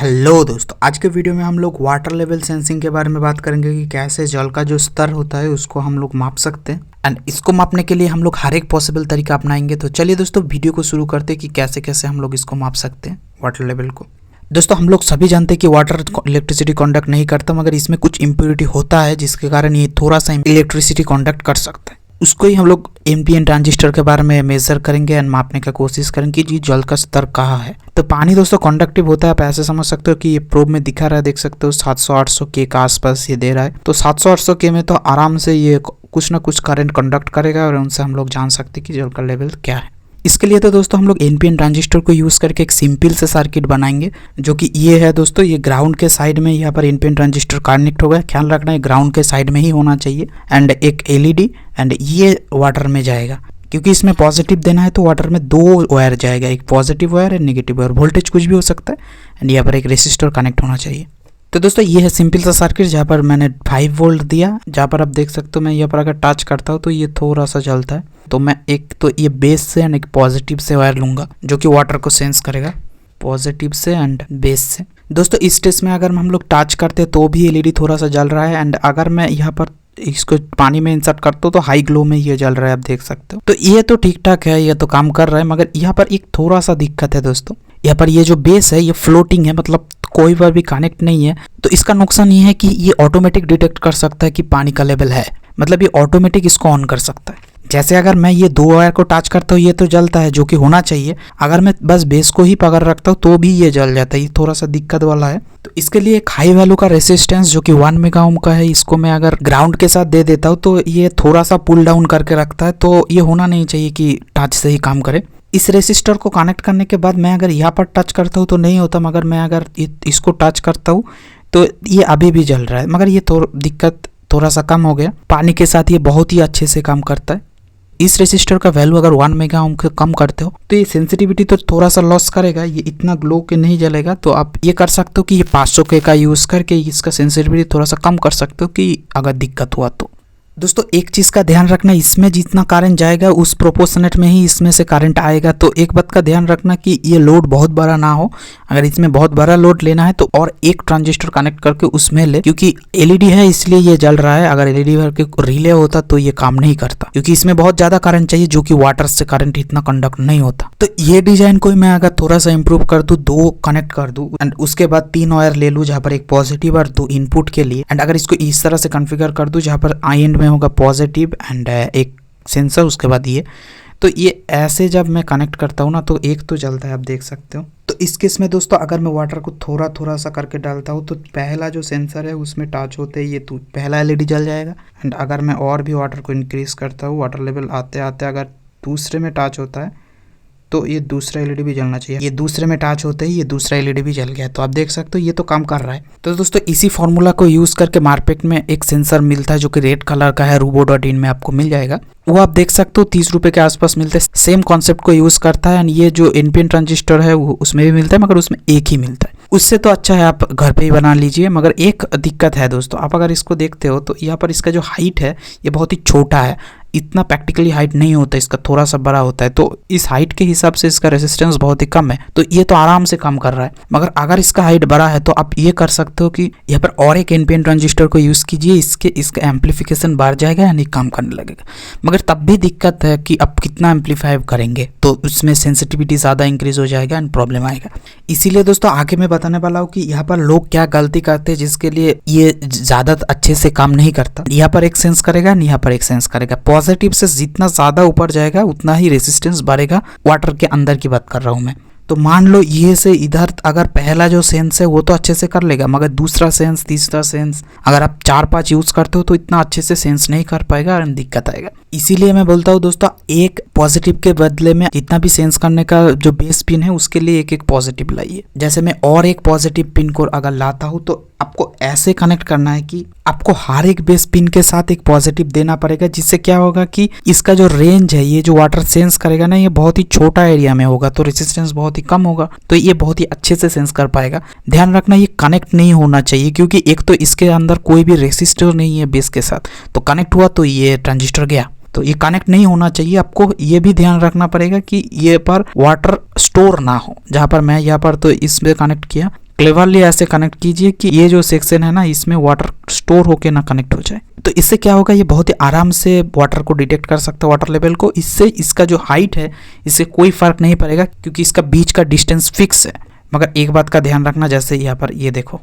Hello दोस्तों, आज के वीडियो में हम लोग वाटर लेवल सेंसिंग के बारे में बात करेंगे कि कैसे जल का जो स्तर होता है उसको हम लोग माप सकते हैं। एंड इसको मापने के लिए हम लोग हर एक पॉसिबल तरीका अपनाएंगे। तो चलिए दोस्तों, वीडियो को शुरू करते हैं कि कैसे कैसे हम लोग इसको माप सकते हैं वाटर लेवल को। दोस्तों, हम लोग सभी जानते हैं कि वाटर इलेक्ट्रिसिटी कंडक्ट नहीं करता, मगर इसमें कुछ इम्प्योरिटी होता है जिसके कारण ये थोड़ा सा इलेक्ट्रिसिटी कंडक्ट कर सकता है। उसको ही हम लोग एनपीएन ट्रांजिस्टर के बारे में मेजर करेंगे एंड मापने का कोशिश करेंगे कि जल का स्तर कहाँ है। तो पानी दोस्तों कंडक्टिव होता है। आप ऐसे समझ सकते हो कि ये प्रोब में दिखा रहा है, देख सकते हो 700-800 के आसपास ये दे रहा है। तो 700-800 के में तो आराम से ये कुछ ना कुछ करंट कंडक्ट करेगा और उनसे हम लोग जान सकते हैं कि जल का लेवल क्या है। इसके लिए तो दोस्तों हम लोग एनपीएन ट्रांजिस्टर को यूज़ करके एक सिंपल से सर्किट बनाएंगे, जो कि ये है दोस्तों। ये ग्राउंड के साइड में यहाँ पर एनपीएन ट्रांजिस्टर कनेक्ट होगा। ख्याल रखना है ग्राउंड के साइड में ही होना चाहिए। एंड एक एलईडी एंड ये वाटर में जाएगा, क्योंकि इसमें पॉजिटिव देना है तो वाटर में 2 वायर जाएगा, एक positive wire and negative wire. Voltage कुछ भी हो सकता है। एंड यहाँ पर एक रेसिस्टर कनेक्ट होना चाहिए। तो दोस्तों ये है सिंपल सा सर्किट, जहाँ पर मैंने 5 वोल्ट दिया। जहाँ पर आप देख सकते हो मैं यहाँ पर अगर टच करता हूँ तो ये थोड़ा सा जलता है। तो मैं एक तो ये बेस से एंड एक पॉजिटिव से वायर लूँगा, जो कि वाटर को सेंस करेगा पॉजिटिव से एंड बेस से। दोस्तों इस स्टेज में अगर हम लोग टच करते हैं तो भी एलईडी थोड़ा सा जल रहा है। एंड अगर मैं यहाँ पर इसको पानी में इंसर्ट करता हूँ तो हाई ग्लो में ये जल रहा है, आप देख सकते हो। तो ये तो ठीक ठाक है, ये तो काम कर रहा है। मगर यहाँ पर एक थोड़ा सा दिक्कत है दोस्तों। यहाँ पर ये जो बेस है ये फ्लोटिंग है, मतलब कोई बार भी कनेक्ट नहीं है। तो इसका नुकसान ये है कि ये ऑटोमेटिक डिटेक्ट कर सकता है कि पानी का लेवल है, मतलब ये ऑटोमेटिक इसको ऑन कर सकता है। जैसे अगर मैं ये 2 वायर को टच करता हूँ ये तो जलता है, जो कि होना चाहिए। अगर मैं बस बेस को ही पकड़ रखता हूँ तो भी ये जल जाता है। ये थोड़ा सा दिक्कत वाला है। तो इसके लिए एक हाई वैल्यू का रेसिस्टेंस जो कि 1 मेगा ओम का है, इसको मैं अगर ग्राउंड के साथ दे देता हूँ तो ये थोड़ा सा पुल डाउन करके रखता है। तो ये होना नहीं चाहिए कि टच से ही काम करे। इस रेसिस्टर को कनेक्ट करने के बाद मैं अगर यहाँ पर टच करता हूँ तो नहीं होता, मगर मैं अगर इसको टच करता हूँ तो ये अभी भी जल रहा है। मगर ये दिक्कत थोड़ा सा कम हो गया। पानी के साथ ये बहुत ही अच्छे से काम करता है। इस रेसिस्टर का वैल्यू अगर 1 मेगा ओम के कम करते हो तो ये सेंसिटिविटी तो थोड़ा सा लॉस करेगा, ये इतना ग्लो के नहीं जलेगा। तो आप ये कर सकते हो कि ये 500 के का यूज़ करके इसका सेंसिटिविटी थोड़ा सा कम कर सकते हो कि अगर दिक्कत हुआ तो। दोस्तों एक चीज़ का ध्यान रखना, इसमें जितना करंट जाएगा उस प्रोपोर्शनेट में ही इसमें से करंट आएगा। तो एक बात का ध्यान रखना कि ये लोड बहुत बड़ा ना हो। अगर इसमें बहुत बड़ा लोड लेना है तो और एक ट्रांजिस्टर कनेक्ट करके उसमें ले, क्योंकि एलईडी है इसलिए ये जल रहा है। अगर एलईडी भर के रिले होता तो ये काम नहीं करता, क्योंकि इसमें बहुत ज़्यादा करंट चाहिए, जो कि वाटर से करंट इतना कंडक्ट नहीं होता। तो ये डिजाइन को मैं अगर थोड़ा सा इंप्रूव कर दूँ, 2 कनेक्ट कर दूँ एंड उसके बाद 3 वायर ले लूँ, जहाँ पर एक पॉजिटिव और 2 इनपुट के लिए। एंड अगर इसको इस तरह से कॉन्फ़िगर कर दूँ जहाँ पर आई एंड में होगा पॉजिटिव एंड एक सेंसर, उसके बाद ये। तो ये ऐसे जब मैं कनेक्ट करता हूँ ना तो एक तो जलता है, आप देख सकते हो। तो इस केस में दोस्तों अगर मैं वाटर को थोड़ा थोड़ा सा करके डालता हूँ तो पहला जो सेंसर है उसमें टच होते ही ये तो पहला एलईडी जल जाएगा। एंड अगर मैं और भी वाटर को इंक्रीज करता हूँ, वाटर लेवल आते आते अगर दूसरे में टच होता है तो ये दूसरा एलईडी भी जलना चाहिए। ये दूसरे में टच होते ही ये दूसरा एलईडी भी जल गया। तो आप देख सकते हो ये तो काम कर रहा है। तो दोस्तों इसी फॉर्मूला को यूज़ करके मार्केट में एक सेंसर मिलता है जो कि रेड कलर का है, robo.in में आपको मिल जाएगा। वो आप देख सकते हो 30 रुपये के आसपास मिलते हैं। सेम कॉन्सेप्ट को यूज़ करता है। एंड ये जो एनपीएन ट्रांजिस्टर है वो उसमें भी मिलता है, मगर उसमें एक ही मिलता है। उससे तो अच्छा है आप घर पे ही बना लीजिए। मगर एक दिक्कत है दोस्तों, आप अगर इसको देखते हो तो यहाँ पर इसका जो हाइट है ये बहुत ही छोटा है। इतना प्रैक्टिकली हाइट नहीं होता, इसका थोड़ा सा बड़ा होता है। तो इस हाइट के हिसाब से इसका रेसिस्टेंस बहुत ही कम है। तो ये तो आराम से काम कर रहा है। मगर अगर इसका हाइट बड़ा है तो आप ये कर सकते हो कि यहाँ पर और एक एनपीएन ट्रांजिस्टर को यूज़ कीजिए। इसका एम्पलीफिकेशन बढ़ जाएगा यानी काम करने लगेगा। मगर तब भी दिक्कत है कि आप कितना एम्पलीफाई करेंगे, तो उसमें सेंसिटिविटी ज़्यादा इंक्रीज हो जाएगा एंड प्रॉब्लम आएगा। इसीलिए दोस्तों आगे मैं बताने वाला हूँ कि यहाँ पर लोग क्या गलती करते हैं जिसके लिए ये ज़्यादा अच्छे से काम नहीं करता। यहाँ पर एक सेंस करेगा, यहाँ पर एक सेंस करेगा। पॉजिटिव से जितना ज़्यादा ऊपर जाएगा उतना ही रेसिस्टेंस बढ़ेगा। वाटर के अंदर की बात कर रहा हूँ मैं। तो मान लो ये से इधर अगर पहला जो सेंस है वो तो अच्छे से कर लेगा, मगर दूसरा सेंस, तीसरा सेंस अगर आप 4-5 यूज़ करते हो तो इतना अच्छे से सेंस नहीं कर पाएगा और दिक्कत आएगा। इसीलिए मैं बोलता हूँ दोस्तों, एक पॉजिटिव के बदले में जितना भी सेंस करने का जो बेस पिन है उसके लिए एक एक पॉजिटिव लाइए। जैसे मैं और एक पॉजिटिव पिन को अगर लाता हूँ तो आपको ऐसे कनेक्ट करना है कि आपको हर एक बेस पिन के साथ एक पॉजिटिव देना पड़ेगा, जिससे क्या होगा कि इसका जो रेंज है, ये जो वाटर सेंस करेगा ना, ये बहुत ही छोटा एरिया में होगा, तो रेजिस्टेंस बहुत ही कम होगा। तो ये बहुत ही अच्छे से सेंस कर पाएगा। ध्यान रखना ये कनेक्ट नहीं होना चाहिए, क्योंकि एक तो इसके अंदर कोई भी रेसिस्टर नहीं है बेस के साथ। तो कनेक्ट हुआ तो ये ट्रांजिस्टर गया। तो ये कनेक्ट नहीं होना चाहिए। आपको ये भी ध्यान रखना पड़ेगा कि ये पर वाटर स्टोर ना हो। जहाँ पर मैं यहाँ पर तो इसमें कनेक्ट किया क्लेवरली ऐसे कनेक्ट कीजिए कि ये जो सेक्शन है ना इसमें वाटर स्टोर होके ना कनेक्ट हो जाए। तो इससे क्या होगा, ये बहुत ही आराम से वाटर को डिटेक्ट कर सकता है, वाटर लेवल को। इससे इसका जो हाइट है इससे कोई फर्क नहीं पड़ेगा क्योंकि इसका बीच का डिस्टेंस फिक्स है। मगर एक बात का ध्यान रखना, जैसे यहाँ पर ये देखो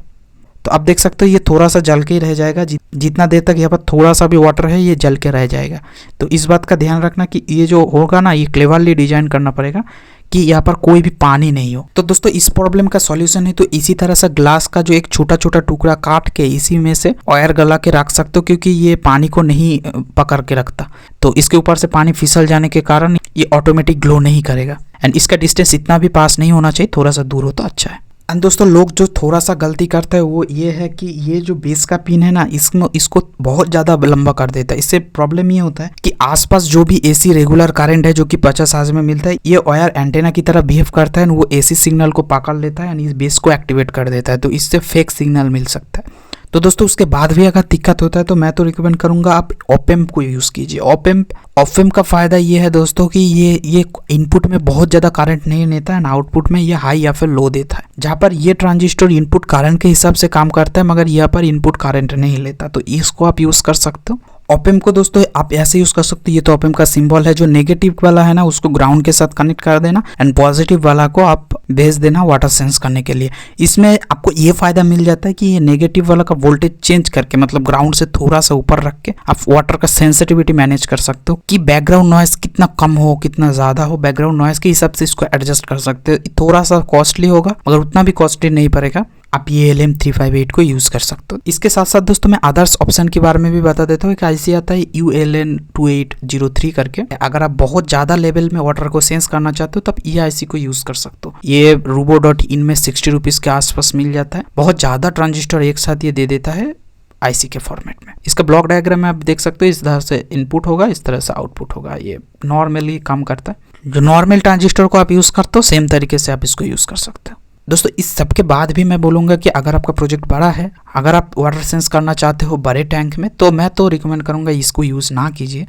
तो आप देख सकते हो ये थोड़ा सा जल के ही रह जाएगा, जितना देर तक यहाँ पर थोड़ा सा भी वाटर है ये जल के रह जाएगा। तो इस बात का ध्यान रखना कि ये जो होगा ना ये क्लेवरली डिजाइन करना पड़ेगा कि यहाँ पर कोई भी पानी नहीं हो। तो दोस्तों इस प्रॉब्लम का सॉल्यूशन है तो इसी तरह से ग्लास का जो एक छोटा छोटा टुकड़ा काट के इसी में से वायर गला के रख सकते हो, क्योंकि ये पानी को नहीं पकड़ के रखता। तो इसके ऊपर से पानी फिसल जाने के कारण ये ऑटोमेटिक ग्लो नहीं करेगा। एंड इसका डिस्टेंस इतना भी पास नहीं होना चाहिए, थोड़ा सा दूर हो तो अच्छा है। एंड दोस्तों लोग जो थोड़ा सा गलती करते हैं वो ये है कि ये जो बेस का पिन है ना इसको बहुत ज़्यादा लंबा कर देता है। इससे प्रॉब्लम ये होता है कि आसपास जो भी एसी रेगुलर करंट है जो कि 50 हर्ट्ज में मिलता है, ये वायर एंटेना की तरह बिहेव करता है, वो एसी सिग्नल को पकड़ लेता है एंड इस बेस को एक्टिवेट कर देता है। तो इससे फेक सिग्नल मिल सकता है। तो दोस्तों उसके बाद भी अगर दिक्कत होता है तो मैं तो रिकमेंड करूंगा आप ऑप-एम्प को यूज़ कीजिए। ऑप-एम्प का फ़ायदा ये है दोस्तों कि ये इनपुट में बहुत ज़्यादा करंट नहीं लेता है, आउटपुट में ये हाई या फिर लो देता है। जहाँ पर ये ट्रांजिस्टर इनपुट करंट के हिसाब से काम करता है मगर यहाँ पर इनपुट करंट नहीं लेता, तो इसको आप यूज़ कर सकते हो। ऑप-एम्प को दोस्तों आप ऐसे यूज कर सकते हो, ये तो ऑप-एम्प का सिंबल है, जो नेगेटिव वाला है ना उसको ग्राउंड के साथ कनेक्ट कर देना एंड पॉजिटिव वाला को आप भेज देना वाटर सेंस करने के लिए। इसमें आपको ये फायदा मिल जाता है कि ये नेगेटिव वाला का वोल्टेज चेंज करके मतलब ग्राउंड से थोड़ा सा ऊपर रख के आप वाटर का सेंसिटिविटी मैनेज कर सकते हो कि बैकग्राउंड नॉइस कितना कम हो कितना ज्यादा हो। बैकग्राउंड नॉइस के हिसाब से इसको एडजस्ट कर सकते हो। थोड़ा सा कॉस्टली होगा मगर उतना भी कॉस्टली नहीं पड़ेगा। आप ये LM358 को यूज़ कर सकते हो। इसके साथ साथ दोस्तों मैं अदर्स ऑप्शन के बारे में भी बता देता हूँ। एक आईसी आता है ULN2803 करके। अगर आप बहुत ज़्यादा लेवल में वाटर को सेंस करना चाहते हो तो आप ये आईसी को यूज़ कर सकते हो। ये rubo.in में 60 रुपीज़ के आसपास मिल जाता है। बहुत ज़्यादा ट्रांजिस्टर एक साथ ये दे देता है आईसी के फॉर्मेट में। इसका ब्लॉक डायग्राम में आप देख सकते हो, इस तरह से इनपुट होगा, इस तरह से आउटपुट होगा। ये नॉर्मली काम करता है। जो नॉर्मल ट्रांजिस्टर को आप यूज़ करते हो सेम तरीके से आप इसको यूज़ कर सकते हो। दोस्तों इस सब के बाद भी मैं बोलूँगा कि अगर आपका प्रोजेक्ट बड़ा है, अगर आप वाटर सेंस करना चाहते हो बड़े टैंक में, तो मैं तो रिकमेंड करूँगा इसको यूज़ ना कीजिए,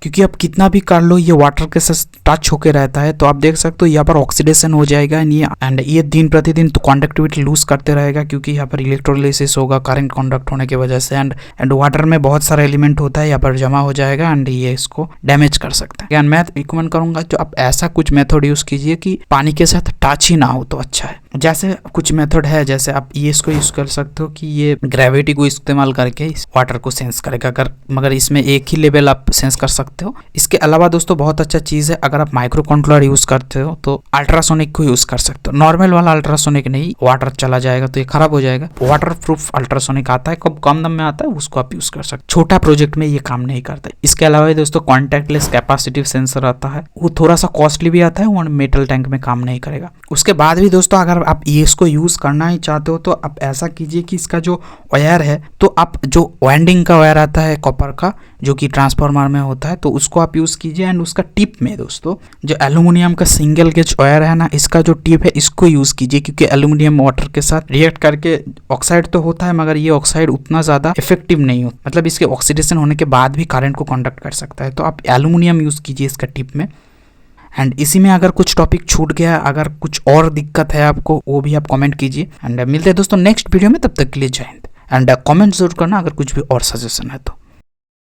क्योंकि आप कितना भी कर लो ये वाटर के साथ टच होके रहता है। तो आप देख सकते हो यहाँ पर ऑक्सीडेशन हो जाएगा एंड ये दिन प्रतिदिन तो कंडक्टिविटी लूज करते रहेगा, क्योंकि यहाँ पर इलेक्ट्रोलिसिस होगा करंट कंडक्ट होने की वजह से। एंड वाटर में बहुत सारा एलिमेंट होता है, यहाँ पर जमा हो जाएगा एंड ये इसको डैमेज कर सकता है। एंड मैं रिकमेंड करूँगा जो आप ऐसा कुछ मेथड यूज़ कीजिए कि पानी के साथ टच ही ना हो तो अच्छा है। जैसे कुछ मेथड है, जैसे आप ये इसको यूज़ कर सकते हो कि ये ग्रेविटी को इस्तेमाल करके इस वाटर को सेंस करेगा, मगर इसमें एक ही लेवल आप सेंस कर सकते हो। इसके अलावा दोस्तों बहुत अच्छा चीज़ है, अगर आप माइक्रो कंट्रोलर यूज़ करते हो तो अल्ट्रासोनिक को यूज़ कर सकते हो। नॉर्मल वाला अल्ट्रासोनिक नहीं, वाटर चला जाएगा तो ये खराब हो जाएगा। वाटर प्रूफ अल्ट्रासोनिक आता है, कम दाम में आता है, उसको आप यूज़ कर सकते हो। छोटा प्रोजेक्ट में ये काम नहीं करता है। इसके अलावा दोस्तों कॉन्टैक्टलेस कैपेसिटिव सेंसर आता है, वो थोड़ा सा कॉस्टली भी आता है, वो मेटल टैंक में काम नहीं करेगा। उसके बाद भी दोस्तों अगर आप इसको यूज़ करना ही चाहते हो तो आप ऐसा कीजिए कि इसका जो वायर है, तो आप जो वाइंडिंग का वायर आता है कॉपर का जो कि ट्रांसफार्मर में होता है, तो उसको आप यूज़ कीजिए। एंड उसका टिप में दोस्तों जो एल्यूमिनियम का सिंगल गेज वायर है ना, इसका जो टिप है इसको यूज़ कीजिए, क्योंकि एल्यूमिनियम वाटर के साथ रिएक्ट करके ऑक्साइड तो होता है मगर ये ऑक्साइड उतना ज़्यादा इफेक्टिव नहीं होता, मतलब इसके ऑक्सीडेशन होने के बाद भी करंट को कंडक्ट कर सकता है। तो आप एल्यूमिनियम यूज़ कीजिए इसका टिप में। एंड इसी में अगर कुछ टॉपिक छूट गया, अगर कुछ और दिक्कत है आपको, वो भी आप कमेंट कीजिए। एंड मिलते हैं दोस्तों नेक्स्ट वीडियो में, तब तक के लिए जय हिंद। एंड कमेंट जरूर करना अगर कुछ भी और सजेशन है तो।